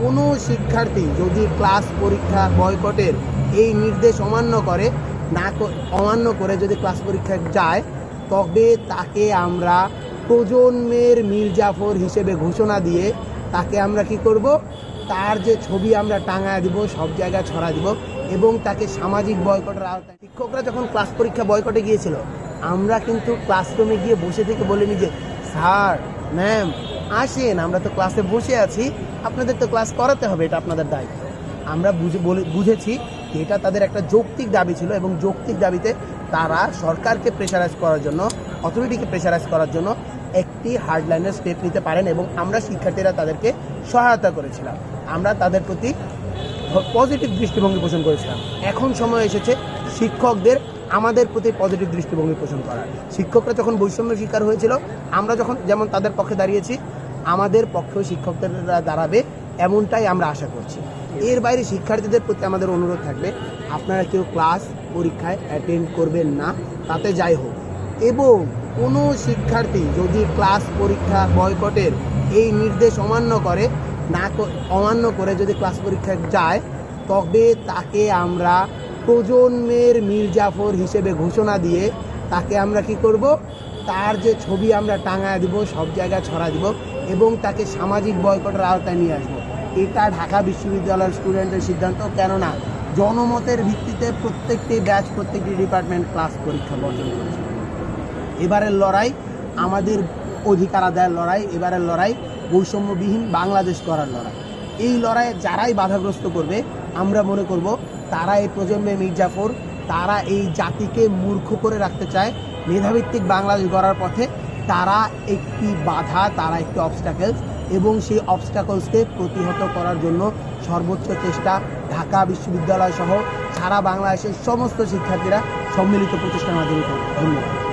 কোনো শিক্ষার্থী যদি ক্লাস পরীক্ষা বয়কটের এই নির্দেশ অমান্য করে যদি ক্লাস পরীক্ষায় যায়, তবে তাকে আমরা প্রজন্মের মির্জাফর হিসেবে ঘোষণা দিয়ে তাকে আমরা কি করব, তার যে ছবি আমরা টাঙায় দিব, সব জায়গায় ছড়া দিব এবং তাকে সামাজিক বয়কটের আওতায়। শিক্ষকরা যখন ক্লাস পরীক্ষা বয়কটে গিয়েছিল, আমরা কিন্তু ক্লাসরুমে গিয়ে বসে থেকে বলিনি যে স্যার ম্যাম আসেন, আমরা তো ক্লাসে বসে আছি, আপনাদের তো ক্লাস করাতে হবে, এটা আপনাদের দায়িত্ব। আমরা বুঝেছি যে এটা তাদের একটা যৌক্তিক দাবি ছিল এবং যৌক্তিক দাবিতে তারা সরকারকে প্রেশারাইজ করার জন্য, অথরিটিকে প্রেশারাইজ করার জন্য একটি হার্ডলাইনের স্টেপ নিতে পারেন এবং আমরা শিক্ষার্থীরা তাদেরকে সহায়তা করেছিলাম। আমরা তাদের প্রতি পজিটিভ দৃষ্টিভঙ্গি পোষণ করেছিলাম। এখন সময় এসেছে শিক্ষকদের আমাদের প্রতি পজিটিভ দৃষ্টিভঙ্গি পোষণ করার। শিক্ষকরা যখন বৈষম্যের শিকার হয়েছিল, আমরা যখন যেমন তাদের পক্ষে দাঁড়িয়েছি, আমাদের পক্ষেও শিক্ষকদেররা দাঁড়াবে, এমনটাই আমরা আশা করছি। এর বাইরে শিক্ষার্থীদের প্রতি আমাদের অনুরোধ থাকবে, আপনারা কেউ ক্লাস পরীক্ষায় অ্যাটেন্ড করবেন না, তাতে যাই হোক। এবং কোনো শিক্ষার্থী যদি ক্লাস পরীক্ষা বয়কটের এই নির্দেশ অমান্য করে যদি ক্লাস পরীক্ষায় যায়, তবে তাকে আমরা প্রজন্মের মির্জাফর হিসেবে ঘোষণা দিয়ে তাকে আমরা কি করব, তার যে ছবি আমরা টাঙায় দিব, সব জায়গায় ছড়া দিব এবং তাকে সামাজিক বয়কটের আওতায় নিয়ে আসবো। এটা ঢাকা বিশ্ববিদ্যালয়ের স্টুডেন্টের সিদ্ধান্ত, কেননা জনমতের ভিত্তিতে প্রত্যেকটি ব্যাচ, প্রত্যেকটি ডিপার্টমেন্ট ক্লাস পরীক্ষা বর্জন করেছে। এবারের লড়াই আমাদের অধিকার আদায়ের লড়াই, এবারের লড়াই বৈষম্যবিহীন বাংলাদেশ করার লড়াই। এই লড়াইয়ে যারাই বাধাগ্রস্ত করবে, আমরা মনে করব তারা এই প্রজন্মে মির্জাফর, তারা এই জাতিকে মূর্খ করে রাখতে চায়। মেধাভিত্তিক বাংলাদেশ গড়ার পথে তারা একটি বাধা, তারা একটি অবস্ট্যাকলস এবং সেই অবস্ট্যাকলসকে প্রতিহত করার জন্য সর্বোচ্চ চেষ্টা ঢাকা বিশ্ববিদ্যালয় সহ সারা বাংলাদেশের সমস্ত শিক্ষার্থীরা সম্মিলিত প্রচেষ্টার মাধ্যমে করবে। ধন্যবাদ।